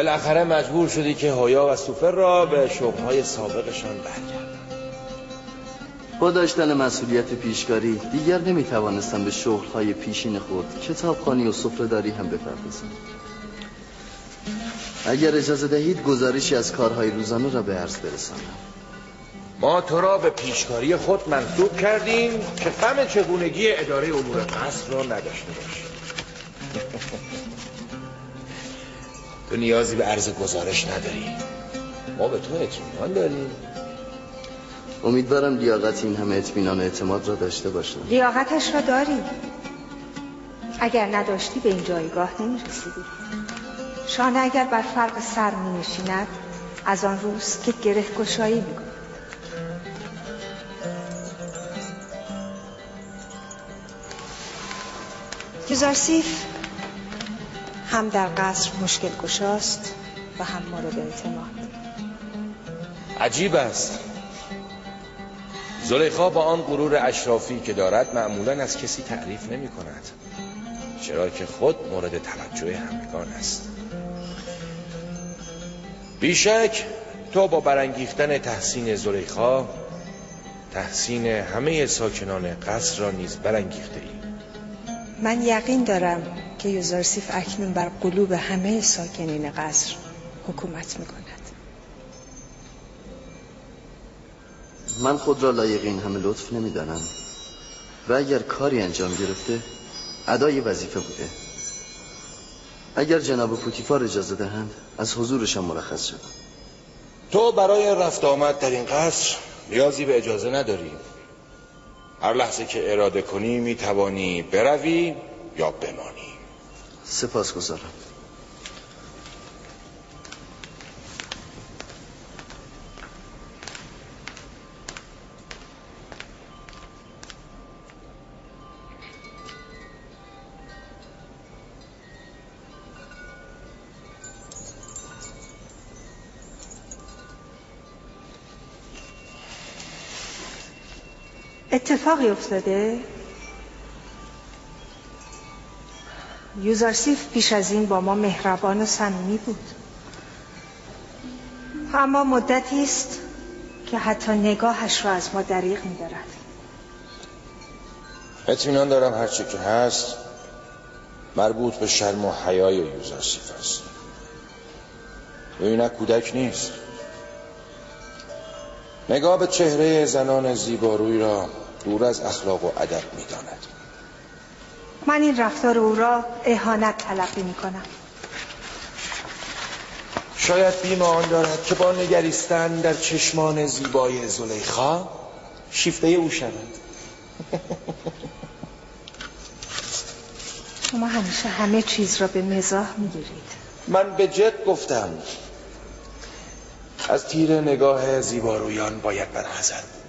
بالاخره مجبور شدی که هویا و سوفر را به شغل‌های سابقشان برگردن. با داشتن مسئولیت پیشکاری دیگر نمیتوانستم به شغل‌های پیشین خود کتابخوانی و سفره‌داری هم بپردازم. اگر اجازه دهید گزارشی از کارهای روزانه را به عرض برسانم. ما تو را به پیشکاری خود منصوب کردیم که غم چگونگی اداره امور قصر را نداشته باشی. تو نیازی به عرض گزارش نداری. ما به تو اطمینان داریم. امیدوارم لیاقت این همه اطمینان و اعتماد را داشته باشم. لیاقتش را داری. اگر نداشتی به این جایگاه نمی‌رسیدی. شانه اگر بر فرق سر می‌نشیند از آن روز که گره گشایی می‌کند. یوزارسیف هم در قصر مشکل گشاست و هم مورد اعتماد. عجیب است. زلیخا با آن غرور اشرافی که دارد معمولاً از کسی تعریف نمی کند، چرا که خود مورد توجه همگان است. بیشک تو با برانگیختن تحسین زلیخا تحسین همه ساکنان قصر را نیز برانگیخته ای. من یقین دارم که یوزارسیف اکنون بر قلوب همه ساکنین قصر حکومت می کند. من خود را لایق این همه لطف نمی دانم و اگر کاری انجام گرفته ادای وظیفه بوده. اگر جناب پوتیفار اجازه دهند از حضورشان مرخص شدم. تو برای رفت آمد در این قصر نیازی به اجازه نداری. هر لحظه که اراده کنی می توانی بروی یا بمانی. سپاسگزارم. اتفاقی افتاده؟ یوزارسیف پیش از این با ما مهربان و صمیمی بود، اما مدتی است که حتی نگاهش را از ما دریغ می‌دارد. اطمینان دارم هرچی که هست مربوط به شرم و حیای یوزارسیف است. و اینک کودک نیست. نگاه به چهره زنان زیباروی را دور از اخلاق و ادب می‌داند. من این رفتار او را اهانت تلقی می‌کنم. شاید بیم آن دارد که با نگریستن در چشمان زیبای زلیخا شیفته او شود. شما همیشه همه چیز را به مزاح می‌گیرید. من به جد گفتم. از تیر نگاه زیبارویان باید برحذر بود.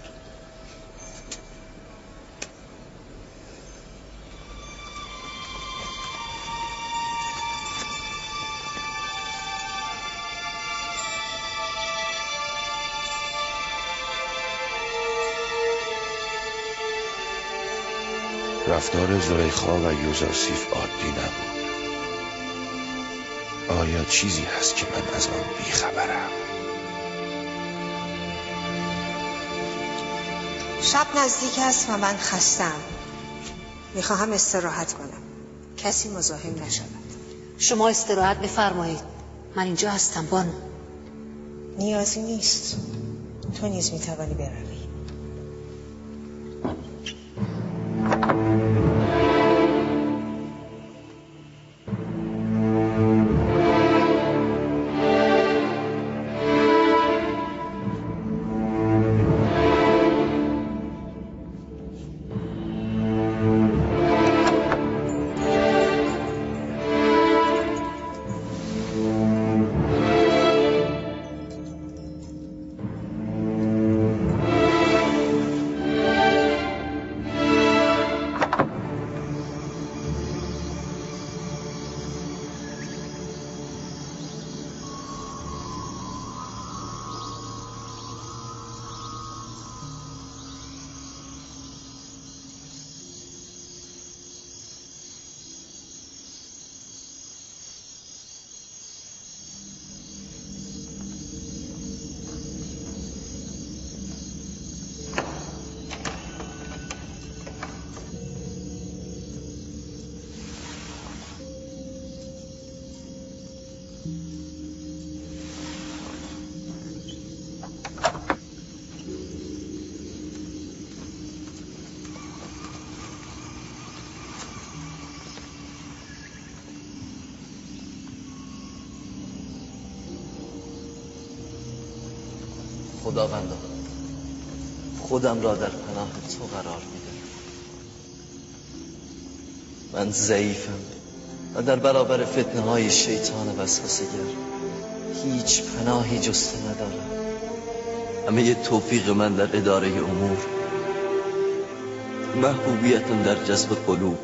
رفتار زلیخا و یوزارسیف عادی نبود. آیا چیزی هست که من از آن بیخبرم؟ شب نزدیک است و من خستم. میخواهم استراحت کنم. کسی مزاحم نشود. شما استراحت بفرمایید. من اینجا هستم بانو. نیازی نیست. تو نیز میتوانی بروی. خداوندا خودم را در پناه تو قرار میدم. من ضعیفم و در برابر فتنه های شیطان وسوسه‌گر هیچ پناهی جسته ندارم. همه توفیق من در اداره امور، محبوبیتم در جذب قلوب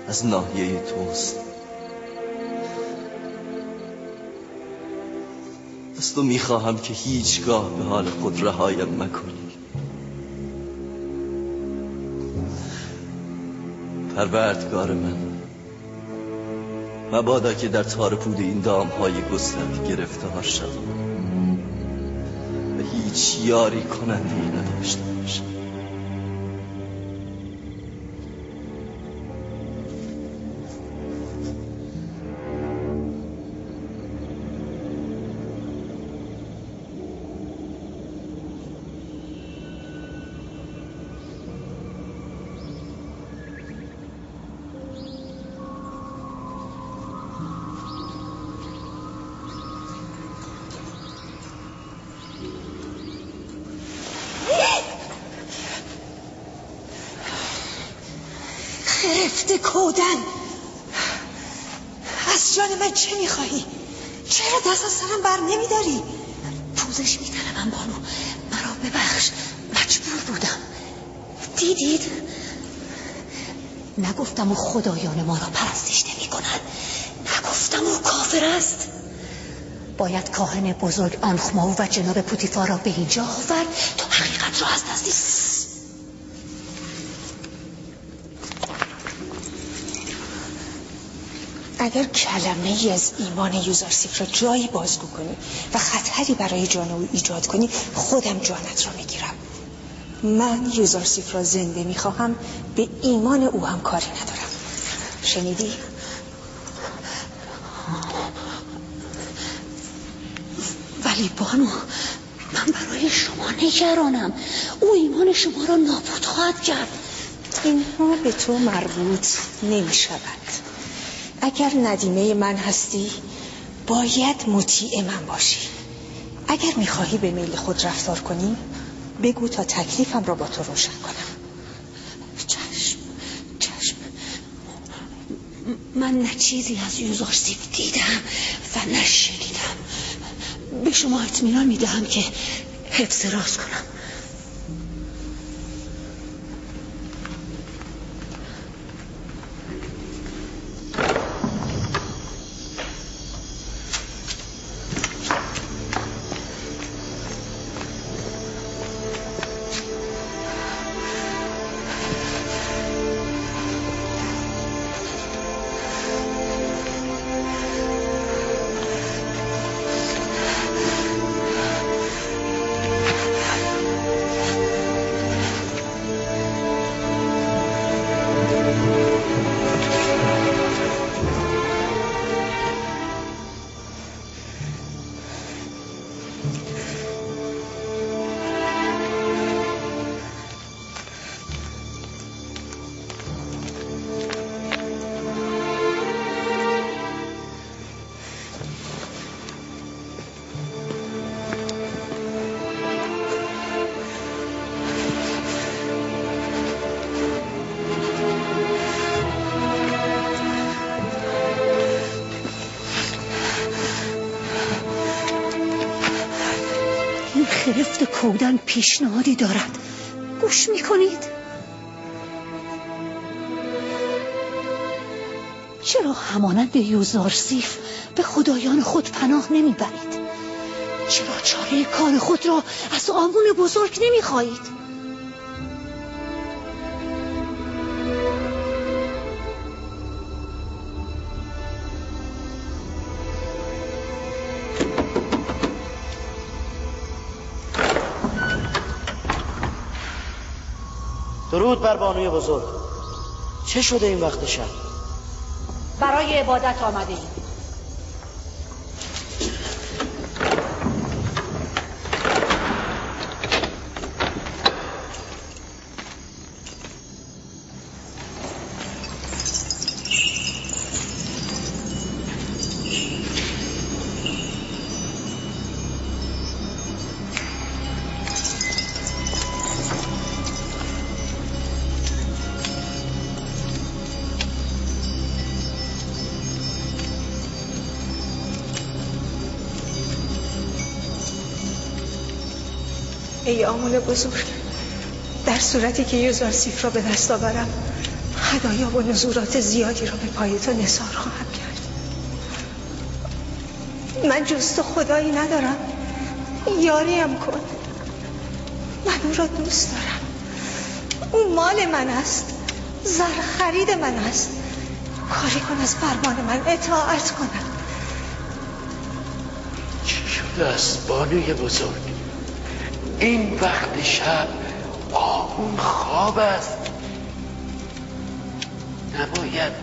از ناحیه توست. از تو میخواهم که هیچگاه به حال خود رهایم مکنی. پروردگار من، مبادا که در تار پود این دامهای گسترده گرفتار شدم و هیچ یاری کننده‌ای نداشته باشم. خرفته کودن، از جان من چه میخواهی؟ چرا دست از سرم بر نمیداری؟ پوزش میطلبم بانو، مرا ببخش، مجبور بودم. دیدید؟ نگفتم او خدایان ما را پرستش نمی کند، نگفتم او کافر است. باید کاهن بزرگ آنخماو و جناب پوتیفار را به اینجا آورد تا حقیقت را از نزدیک. اگر کلمه ای از ایمان یوزارسیف را جایی بازگو کنی و خطری برای جان او ایجاد کنی، خودم جانت را میگیرم. من یوزارسیف را زنده میخواهم، به ایمان او هم کاری ندارم. شنیدی؟ ولی بانو، من برای شما نگرانم. او ایمان شما را نابود خواهد کرد. اینها به تو مربوط نمی شود. اگر ندیمه من هستی باید مطیع من باشی. اگر میخواهی به میل خود رفتار کنی بگو تا تکلیفم را با تو روشن کنم. چشم. من نه چیزی از یوزارسیف دیدم و نه شنیدم. به شما اطمینان میدهم که حفظ راز کنم. خرفت کودن پیشنهادی دارد، گوش میکنید؟ چرا همانند یوزارسیف به خدایان خود پناه نمیبرید؟ چرا چاره کار خود را از آمون بزرگ نمیخواهید؟ درود بر بانوی بزرگ. چه شده این وقت شب؟ برای عبادت آمده ایم. ای آمون بزرگ، در صورتی که یوزارسیف را به دست آورم هدایا و نزورات زیادی را به پای تو نثار خواهم کرد. من جز تو خدایی ندارم، یاریم کن. من او را دوست دارم، او مال من است، زر خرید من است. کاری کن از فرمان من اطاعت کنم. چی شده است بانوی بزرگ؟ این وقت شب آمون خواب است. نباید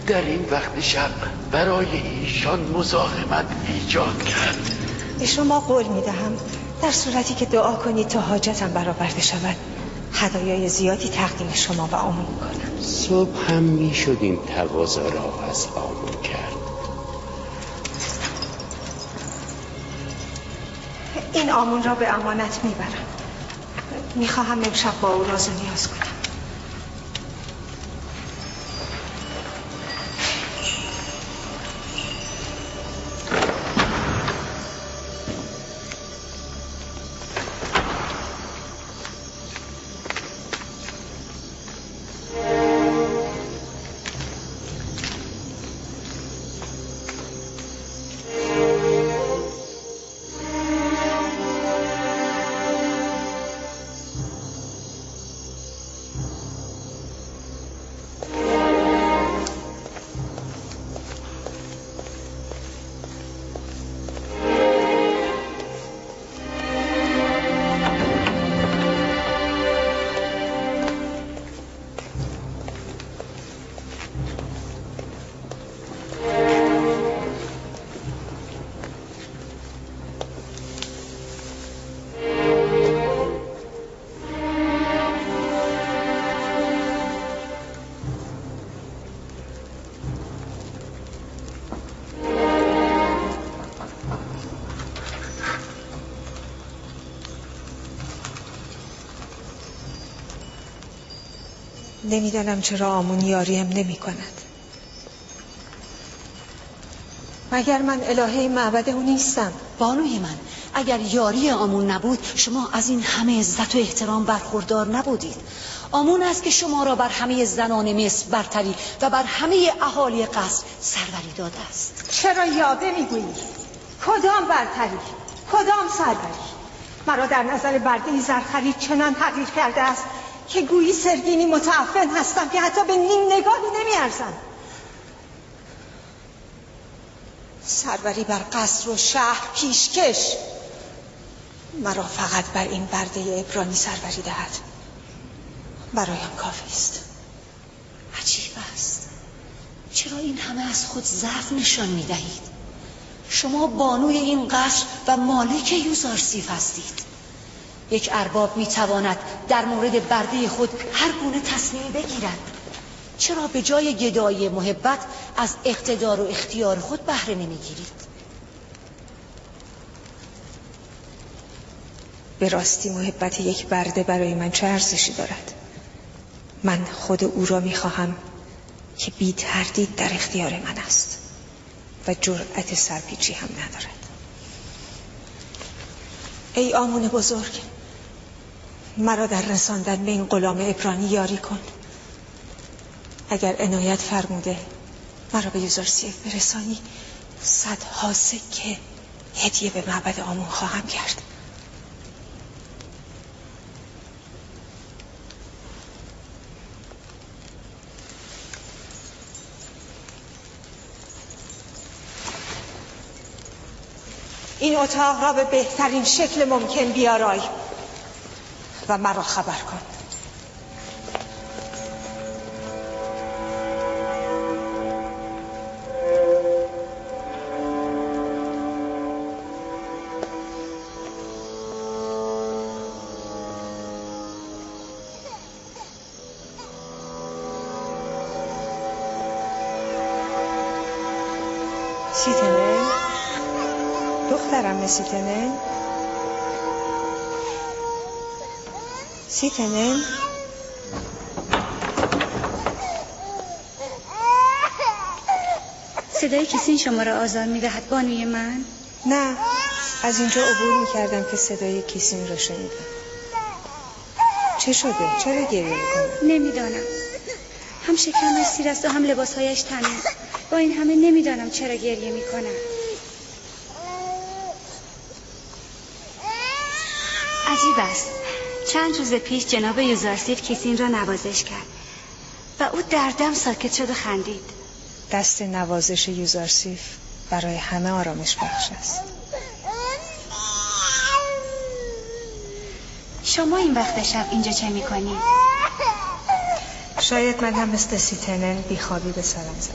در این وقت شب برای ایشان مزاحمت ایجاد کرد. به شما قول میدهم در صورتی که دعا کنید تا حاجتم برآورده شود هدایای زیادی تقدیم شما و آمون کنم. صبح هم میشد این تقاضا را از آمون کرد. این آمون را به امانت میبرم. میخواهم امشب با او راز و نیاز کنم. نمیدانم چرا آمون یاریم نمی کند. مگر من الهه معبد او نیستم؟ بانوی من، اگر یاری آمون نبود شما از این همه عزت و احترام برخوردار نبودید. آمون است که شما را بر همه زنان مصر برتری و بر همه اهالی قصر سروری داده است. چرا یاوه میگویی؟ کدام برتری؟ کدام سروری؟ مرا در نظر برده زرخرید چنان تغییر کرده است که گویی سرگینی متعفن هستم که حتی به نیم نگاهی نمیارزم. سروری بر قصر و شهر پیشکش مرا فقط بر این برده عبرانی سروری دهد، برایم کافی است. عجیب است، چرا این همه از خود ضعف نشان می دهید؟ شما بانوی این قصر و مالک یوزارسیف هستید. یک ارباب می تواند در مورد برده خود هر گونه تصمیم بگیرد. چرا به جای گدایی محبت از اقتدار و اختیار خود بهره نمی گیرید؟ به راستی محبت یک برده برای من چه ارزشی دارد؟ من خود او را می خواهم که بی تردید در اختیار من است و جرأت سرپیچی هم ندارد. ای آمون بزرگ، مرا در رساندن به این غلام عبرانی یاری کن. اگر عنایت فرموده مرا به یوزارسیف برسانی، 100 سکه هدیه به معبد آمون خواهم کرد. این اتاق را به بهترین شکل ممکن بیارای و مرا خبر کن. سیتنه دخترم، سیتنه سیتنه صدای کسی شما را آزار می‌دهد بانوی من؟ نه، از اینجا عبور می‌کردم که صدای کسی را شنیدم. چه شده؟ چرا گریه میکنه؟ نمیدانم. هم شکمش سیر است و هم لباسهایش تمیز. با این همه نمیدانم چرا گریه میکنم. عجیب است. چند روز پیش جناب یوزارسیف کیسین را نوازش کرد و او در دم ساکت شد و خندید. دست نوازش یوزارسیف برای همه آرامش بخش است. شما این وقت شب اینجا چه میکنید؟ شاید من هم مثل سیتنن بیخوابی به سرم زده.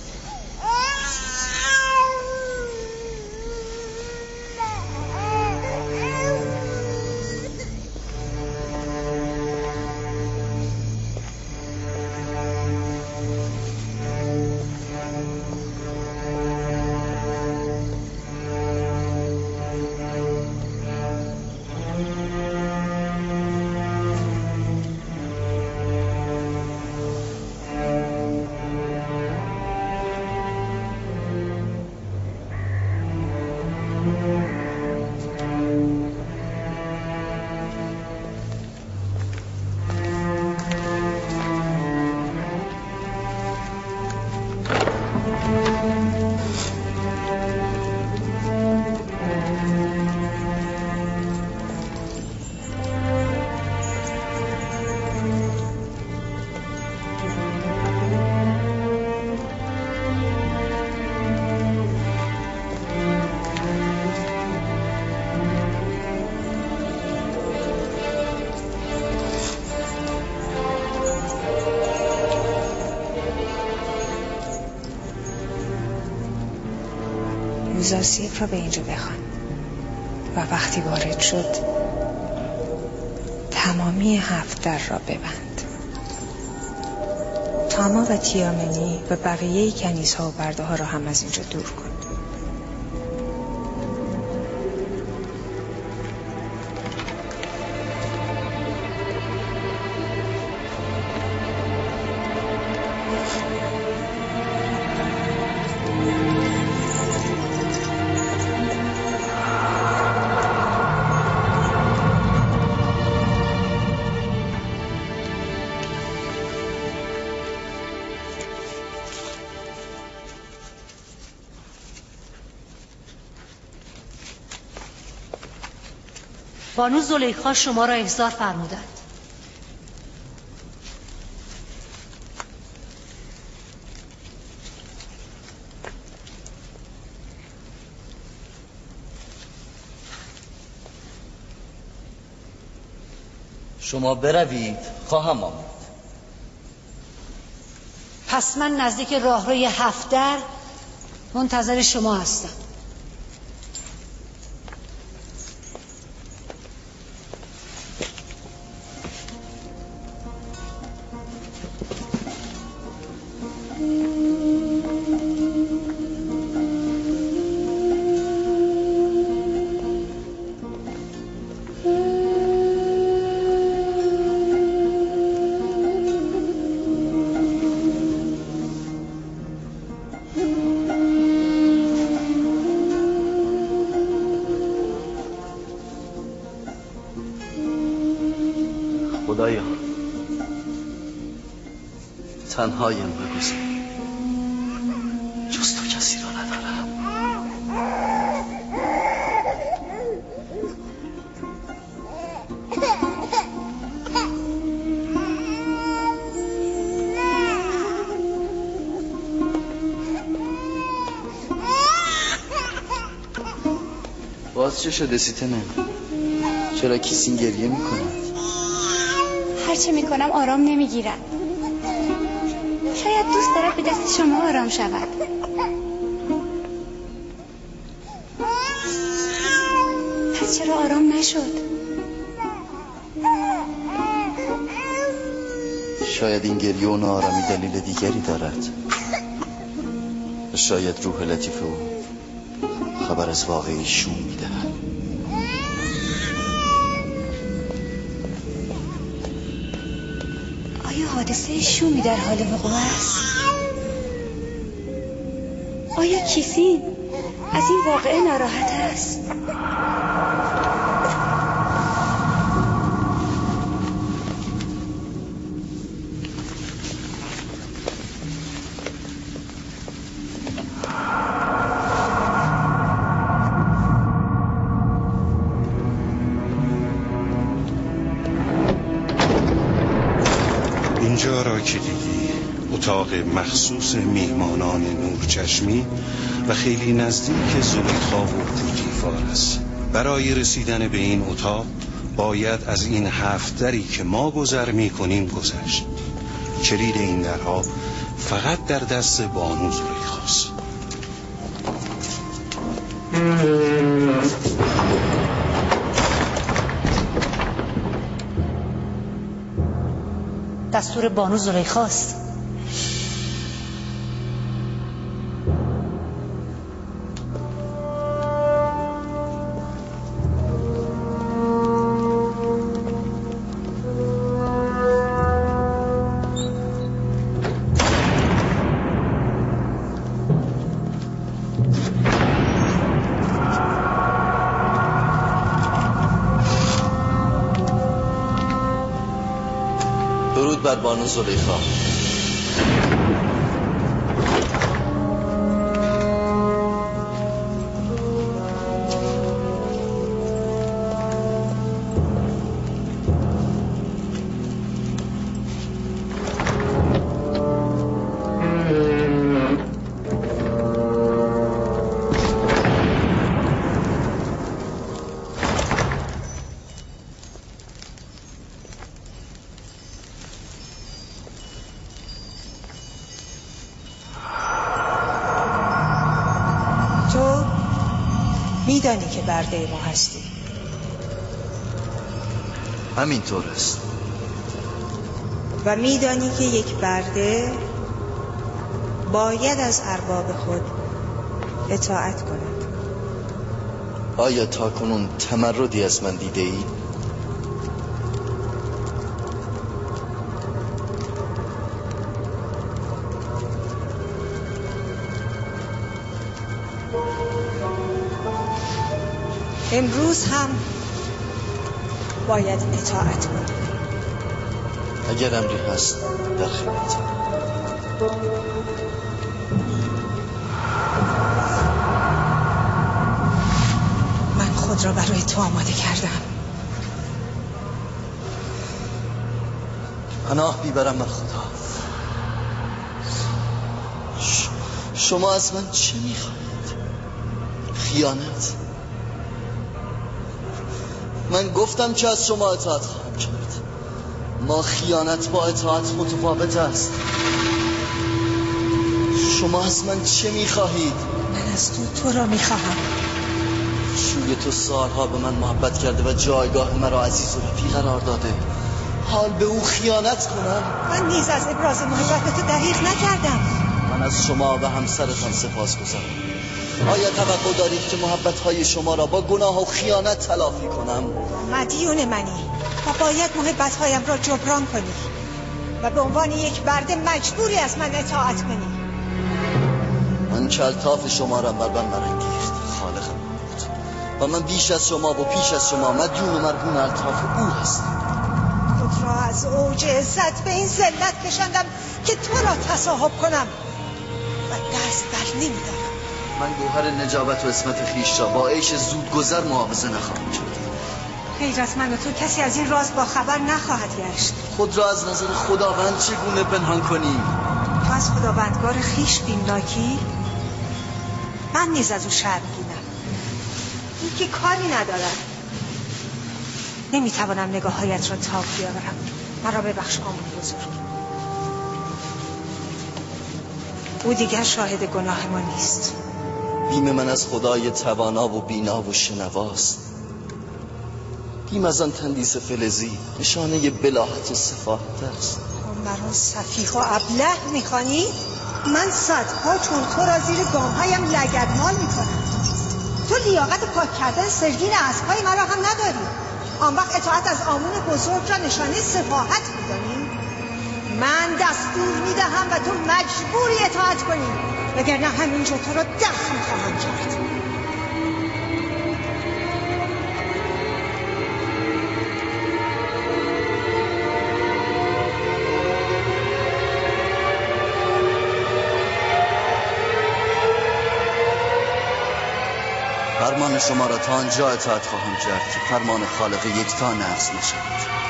یوزارسیف را به اینجا بخوان و وقتی وارد شد تمامی 7 در را ببند. تاما و تیامنی و بقیه کنیزها و برده ها را هم از اینجا دور کن. بانو زلیخا شما را احضار فرمودند. شما بروید خواهم آمد. پس من نزدیک راهروی 7 در منتظر شما هستم. خدایا تنهایم بگذار، جز تو کسی را ندارم. باز چه شده سیتنه؟ چرا کیسین گریه میکنه؟ هرچه میکنم آرام نمیگیرم. شاید دوست دارد به دست شما آرام شود. پس چرا آرام نشد؟ شاید این گریه و ناآرامی دلیل دیگری دارد. شاید روح لطیف او خبر از واقعی شوم میدهد. آیا حادثه شومی در حال وقوع است؟ آیا کیسین از این واقعه ناراحت است؟ اینجا را که دیدی اتاق مخصوص میهمانان نورچشمی و خیلی نزدیک زلیخا و پوتیفار است. برای رسیدن به این اتاق باید از این 7 دری که ما گذر می‌کنیم گذشت. کلید این درها فقط در دست بانو زلیخاست. دستور بانو زلیخاست. درود بر بانو زلیخا. میدانی که برده ما هستی. همینطور است. و میدانی که یک برده باید از ارباب خود اطاعت کند. آیا تا کنون تمردی از من دیده ای؟ امروز هم باید اطاعت کنی. اگر امری هست در خدمت. من خود را برای تو آماده کردم. پناه بیبرم من خدا. شما از من چه میخواهید؟ خیانت؟ من گفتم که از شما اطاعت خواهم کرد. ما خیانت با اطاعت متفاوت است. شما از من چه میخواهید؟ من از تو را میخواهم. شوی تو سالها به من محبت کرده و جایگاه مرا عزیز و رفیق قرار داده. حال به او خیانت کنم؟ من نیز از ابراز محبت به تو دریغ نکردم. من از شما و همسرتان سپاسگزارم. آیا توقع دارید که محبت‌های شما را با گناه و خیانت تلافی کنم؟ مدیون منی و باید محبت‌هایم را جبران کنی و به عنوان یک برده مجبوری از من اطاعت کنی. من که الطاف شما را بر من برانگیخت خالقم بود و من بیش از شما و پیش از شما مدیون و مرهون الطاف او هستم. خود را از اوج عزت به این ذلت کشاندم که تو را تصاحب کنم و دست بر نمی‌دارم. من گوهر نجابت و عصمت خویش را با عیش زودگذر معاوضه نخواهم کرد. غیر از من و تو کسی از این راز با خبر نخواهد گشت. خود را از نظر خداوند چگونه پنهان کنیم؟ تو از خداوندگار خویش بیمناکی؟ من نیز از او شرمگینم. این که کاری ندارد. نمیتوانم نگاه‌هایت را تاب بیاورم. مرا ببخش آمون بزرگ. او دیگر شاهد گناه ما نیست. بیم من از خدای توانا و بینا و شنواست. بیم از آن تندیس فلزی نشانه بلاحت و سفاحت است. تو مرا سفیح و ابله میخوانی؟ من صدها چون تو را زیر گامهایم لگدمال میکنم. تو لیاقت پاک کردن سرگین اسبهای مرا هم نداری. آن وقت اطاعت از آمون بزرگ را نشانه سفاحت میدانی؟ من دستور میدهم و تو مجبوری اطاعت کنی، وگرنه همینجا تو را دفن خواهم کرد. فرمان شما را تا آنجا اطاعت خواهم کرد که فرمان خالق یکتا نقض نشود.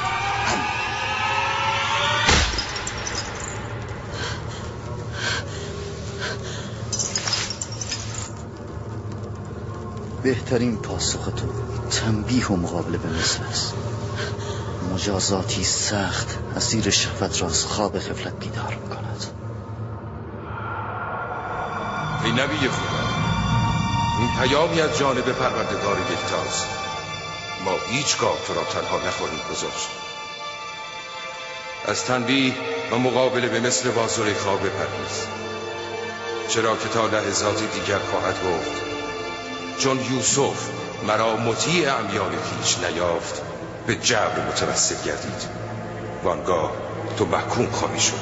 بهترین پاسخ تو تنبیه و مقابله به مصر است. مجازاتی سخت اسیر شهوت را از خواب غفلت بیدار می‌کند. ای نبی خدا، این پیامی از جانب پروردگار یکتاست. ما هیچگاه تو را تنها نخواهیم گذاشت. از تنبیه و مقابله به مثل وازلیخا بپرهیز، چرا که تا لحظاتی دیگر خواهد گفت چون یوسف مرا مطیع امیال خویش نیافت به جبر متوسل گردید، وانگاه تو محکوم خواهی شد.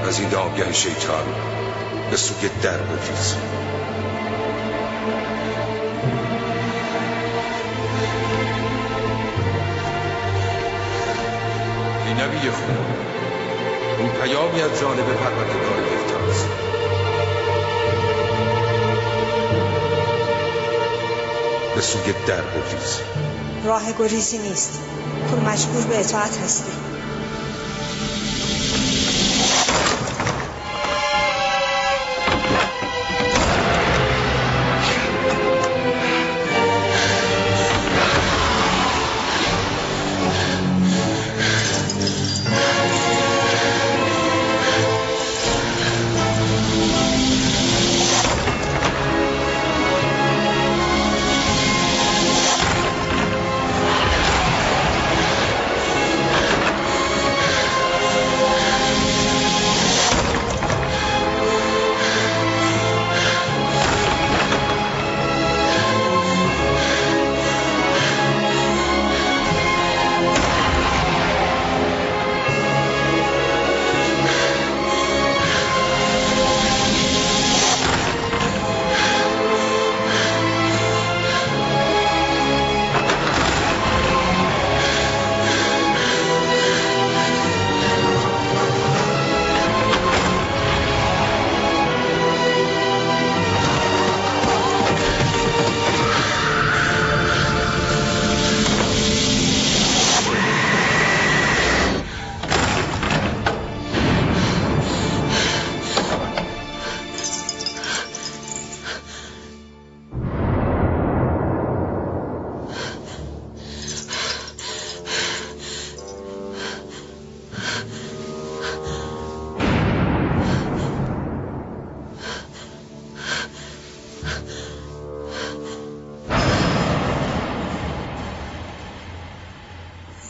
از این دامگه شیطان به سوی در بگریز. ای نبی خدا، این پیامی از جانب پروردگار یکتاست. به سوی در بگریز. راه گریزی نیست، تو مجبور به اطاعت هستی.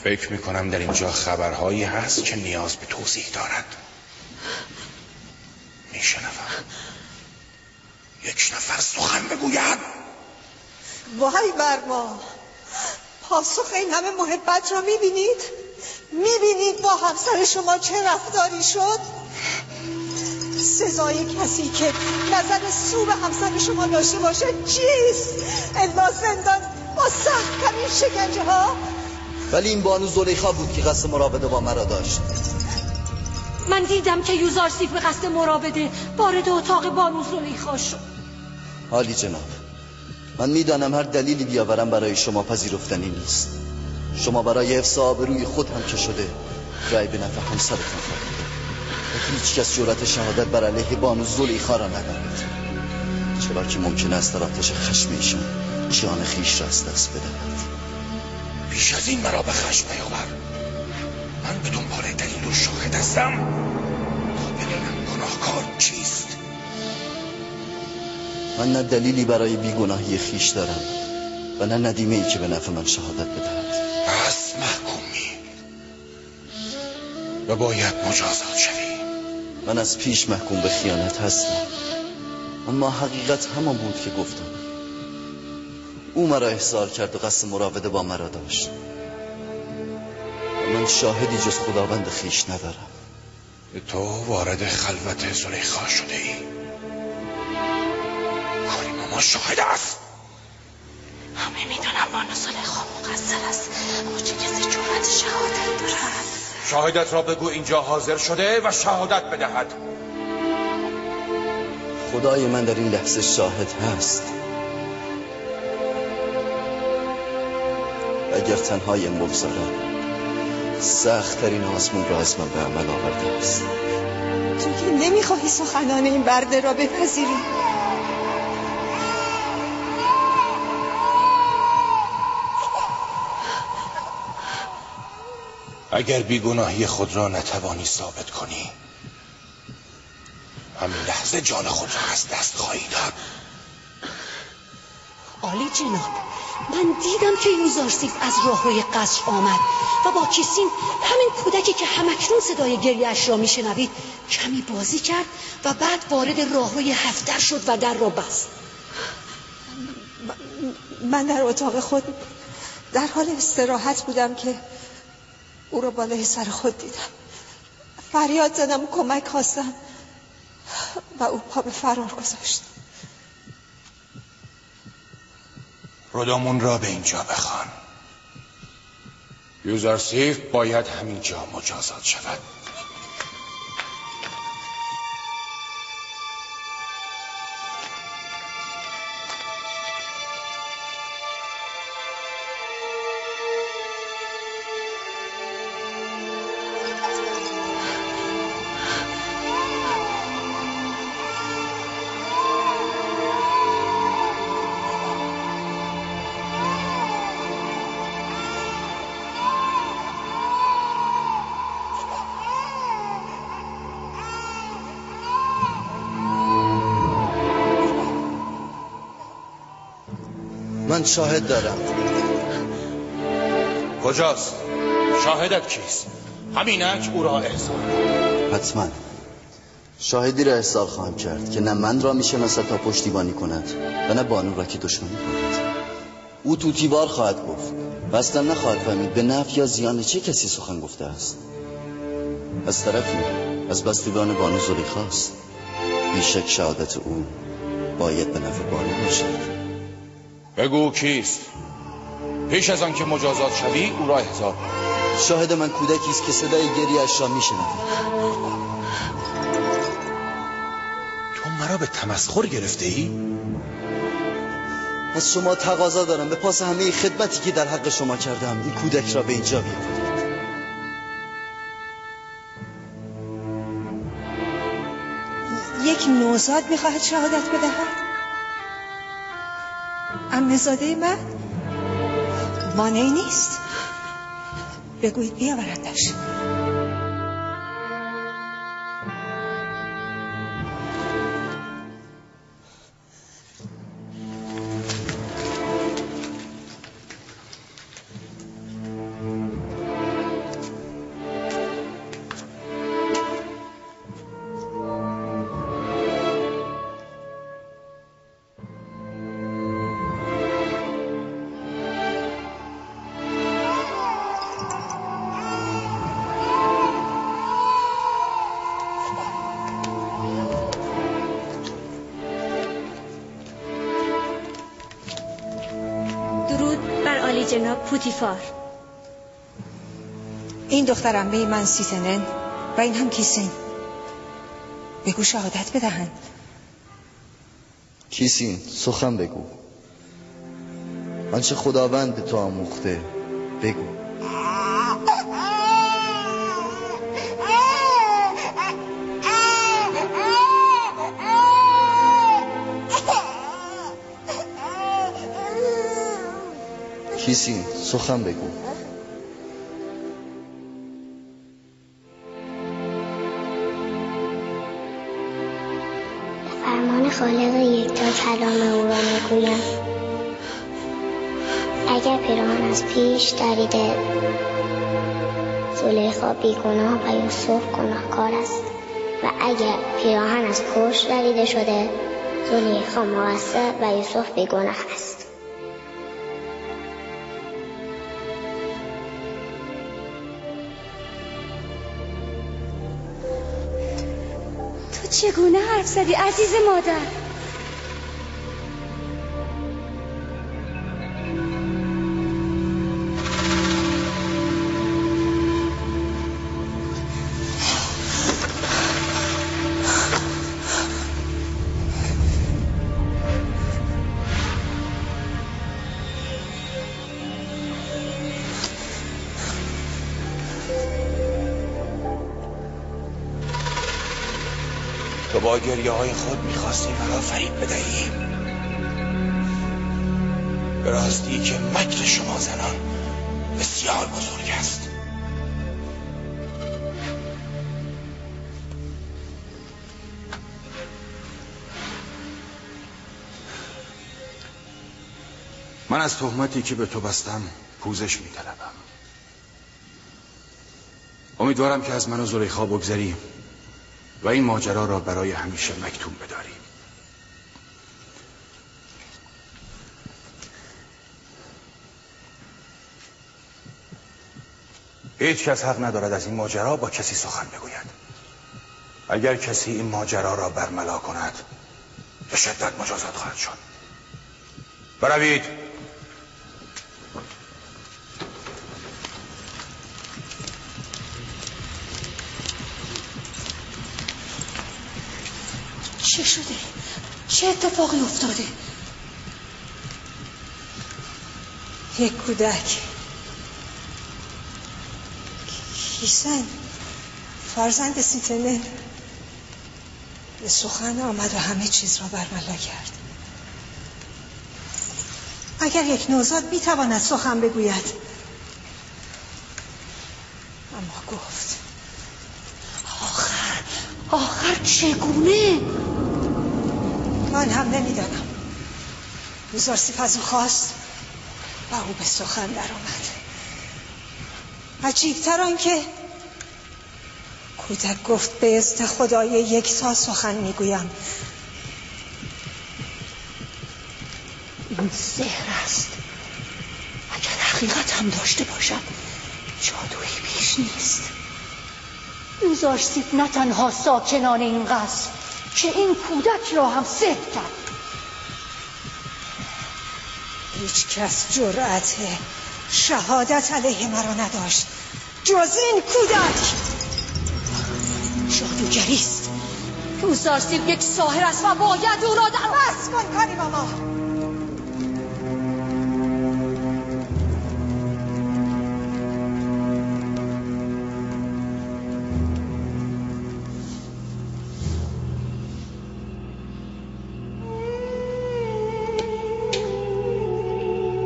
فکر میکنم در اینجا خبرهایی هست که نیاز به توضیح دارد. میشنوم یک نفر سخن بگوید. وای بر ما، پاسخ این همه محبت را میبینید؟ میبینید با همسر شما چه رفتاری شد؟ سزای کسی که نظر سو به همسر شما داشته باشه چیست؟ الا زندان با سخت‌ترین شکنجه ها. ولی این بانو زلیخا بود که قصد مراوده با مرا داشت. من دیدم که یوزارسیف به قصد مراوده وارد اتاق بانو زلیخا شد. حالی جناب، من میدانم هر دلیلی بیاورم برای شما پذیرفتنی نیست. شما برای حفظ آبروی خود هم که شده رای به نفع همسرتان خواهید. هیچ کس جرأت شهادت بر علیه بانو زلیخا را ندارد، چرا که ممکن است در آتش خشم ایشان جان خویش را از دست بدهد. بیش از این مرا به خشم نیاور. من به دنبال دلیل و شاهد هستم تا ببینم گناهکار چیست. من نه دلیلی برای بیگناهی خویش دارم و نه ندیمه ای که به نفع من شهادت بدهد. پس محکومی و باید مجازات شوی. من از پیش محکوم به خیانت هستم، اما حقیقت همان بود که گفتم. او مرا احضار کرد و قصد مراوده با مرا داشت و من شاهدی جز خداوند خویش ندارم. تو وارد خلوت زلیخا شده ای. کاریم ما شاهد است. همه میدونم بانو زلیخا مقصر است، اما چه کسی جرأت شهادت دارد؟ شاهدت را بگو اینجا حاضر شده و شهادت بدهد. خدای من در این لحظه شاهد هست. اگر تنهای این بگذارم سخت ترین آزمون را از من به عمل آورده است. تو که نمیخواهی سخنان این برده را بپذیری. اگر بیگناهی خود را نتوانی ثابت کنی، همین لحظه جان خود را از دست خواهی داد. عالی جناب، من دیدم که یوزارسیف از راهروی قصر آمد و با کیسین، همین کودکی که همکنون صدای گریه‌اش را میشنوید، کمی بازی کرد و بعد وارد راهروی هفتر شد و در را بست. من در اتاق خود در حال استراحت بودم که او را بالای سر خود دیدم. فریاد زدم، کمک خواستم و او پا به فرار گذاشت. رودامون را به اینجا بخوان. یوزارسیف باید همینجا مجازات شود. من شاهد دارم. کجاست؟ شاهدت کیست؟ همینک او را احضار. حتما شاهدی را احضار خواهم کرد که نه من را میشناسد تا پشتیبانی کند و نه بانو را که دشمنی کند. او توتیوار خواهد گفت و اصلا نخواهد فهمید به نفع یا زیان چه کسی سخن گفته است. از طرفی از بستگان بانو زلیخاست. بیشک شهادت او باید به نفع بانو باشد. بگو کیست؟ پیش از آن که مجازات شوی او را احضار کن. شاهد من کودکی است که صدای گریه‌اش را میشنوید. تو مرا به تمسخر گرفته ای؟ از شما تقاضا دارم به پاس همه خدمتی که در حق شما کردم این کودک را به اینجا بیاورید. یک نوزاد میخواهد شهادت بدهد؟ عمه‌زاده من؟ مانعی نیست. بگویید بیاورندش. جناب پوتیفار. این دختر عمه من سیتنن و این هم کیسین. بگو شهادت بدهند. کیسین سخن بگو. آنچه خداوند به تو آموخته بگو. کیسین سخن بگو. فرمان خالق یکتا کلام او را میگویم. اگر پیراهن از پیش دریده زلیخا بیگناه و یوسف گناهکار است و اگر پیراهن از پشت دریده شده زلیخا مقصر و یوسف بیگناه است. چگونه حرف زدی عزیز مادر؟ تو با گریه های خود میخواستی مرا فریب بدهی. به راستی که مکر شما زنان بسیار بزرگ است. من از تهمتی که به تو بستم پوزش می‌طلبم. امیدوارم که از من و زلیخا بگذری و این ماجرا را برای همیشه مکتوم بداری. هیچ کس حق ندارد از این ماجرا با کسی سخن بگوید. اگر کسی این ماجرا را برملا کند به شدت مجازات خواهد شد. بروید. چه شده؟ چه اتفاقی افتاده؟ یک کودک کیسن فرزند سیتنه به سخن آمد و همه چیز را برملا کرد. اگر یک نوزاد میتواند سخن بگوید، اما گفت. آخر چگونه؟ من هم نمیدانم. یوزارسیف از او خواست و او به سخن در آمد. عجیبتر آن که کودک گفت به اذن خدای یکتا سخن میگویم. این سحر است. اگر حقیقت هم داشته باشد جادویی بیش نیست. یوزارسیف نه تنها ساکنان این قصر که این کودک را هم سحر کرد. هیچ کس جرأت شهادت علیه مرا نداشت جز این کودک. جادوگری است. یوزارسیف یک ساحر است و باید او را در بس کن کاری ماما.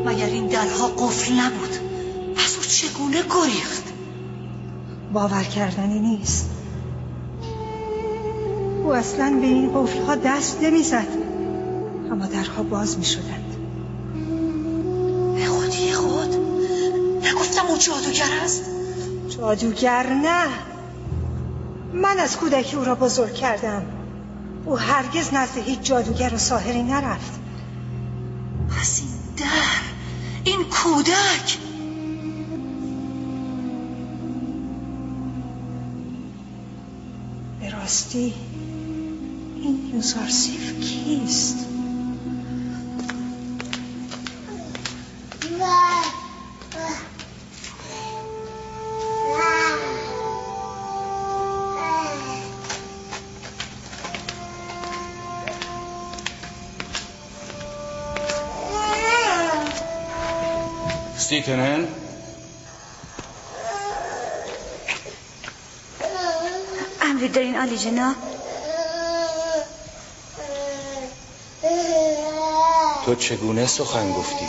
مگر این درها قفل نبود؟ پس او چگونه گریخت؟ باور کردنی نیست. او اصلا به این قفل‌ها دست نمی‌زد، اما درها باز می‌شدند. به خودی خود نگفتم او جادوگر است؟ جادوگر نه. من از کودکی او را بزرگ کردم. او هرگز نزد هیچ جادوگر و ساحری نرفت. پس این در، این کودک، به راستی این یوزارسیف کیست؟ ستیتنن؟ امری دارین عالی جناب؟ تو چگونه سخن گفتی؟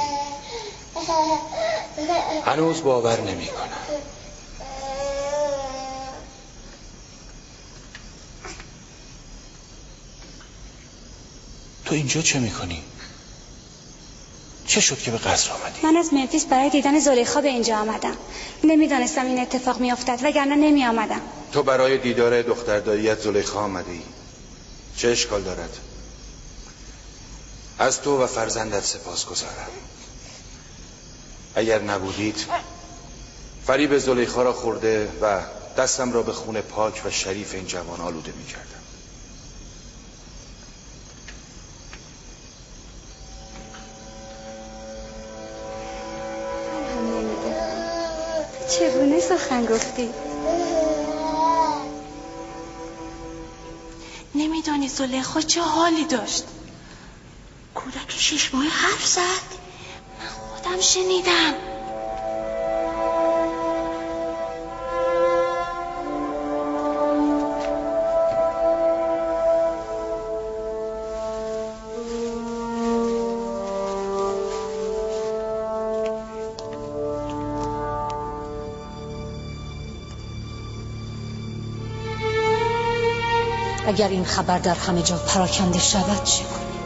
هنوز باور نمی کنم. تو اینجا چه میکنی؟ چه شد که به قصر آمدی؟ من از ممفیس برای دیدن زلیخا به اینجا آمدم. نمیدانستم این اتفاق میافتد وگرنه نمی آمدم. تو برای دیدار دختر داییت زلیخا آمدی؟ چه اشکال دارد؟ از تو و فرزندت سپاسگزارم. اگر نبودید فریب زلیخا را خورده و دستم را به خون پاک و شریف این جوان آلوده می کردم. چگونه سخن گفتی؟ نمیدانی زلیخا چه حالی داشت؟ کودک 6 ماه حرف زد؟ من خودم شنیدم. اگر این خبر در همه جا پراکنده شود چه کنی؟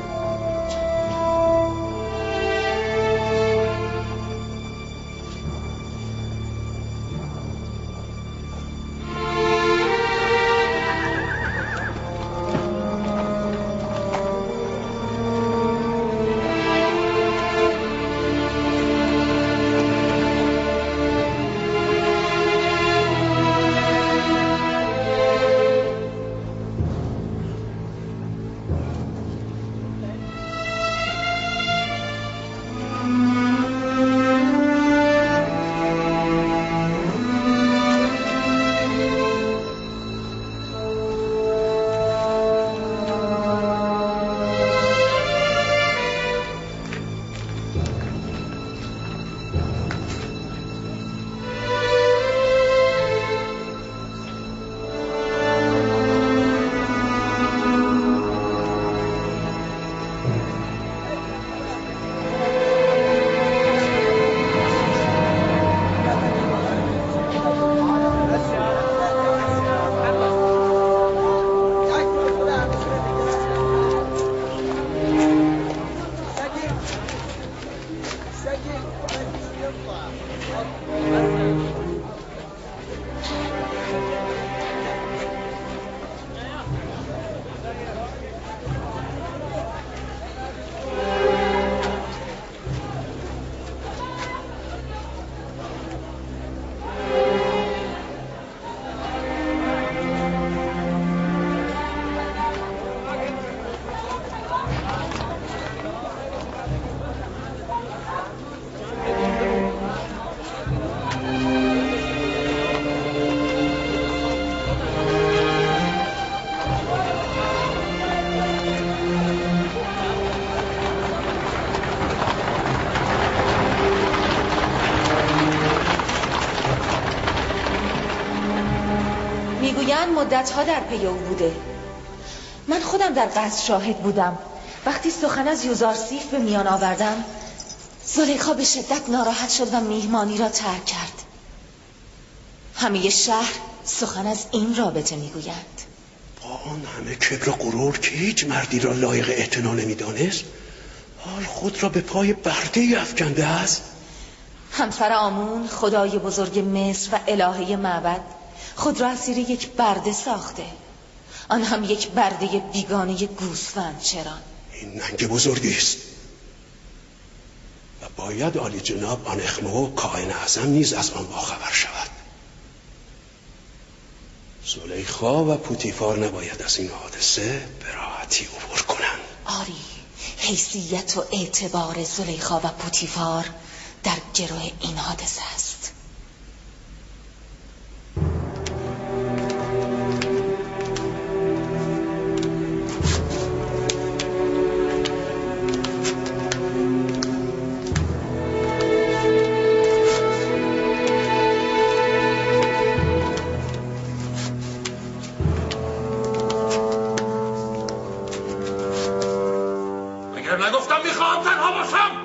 میگن مدت‌ها در پی او بوده. من خودم در قصر شاهد بودم. وقتی سخن از یوزارسیف به میان آوردم، زلیخا به شدت ناراحت شد و میهمانی را ترک کرد. همه شهر سخن از این رابطه میگویند. با آن همه کبر و غرور که هیچ مردی را لایق اعتنا نمیدانست، حال خود را به پای برده افکنده است. همسر آمون، خدای بزرگ مصر و الهه معبد، خود را اسیر یک برده ساخته، آن هم یک برده بیگانه گوسفند چران. این ننگ بزرگی است و باید عالی جناب آنخمو کاهن اعظم نیز از آن باخبر شود. زلیخا و پوتیفار نباید از این حادثه به راحتی عبور کنند. آری، حیثیت و اعتبار زلیخا و پوتیفار در گروه این حادثه است. اگر نگفتم میخواهم تنها باشم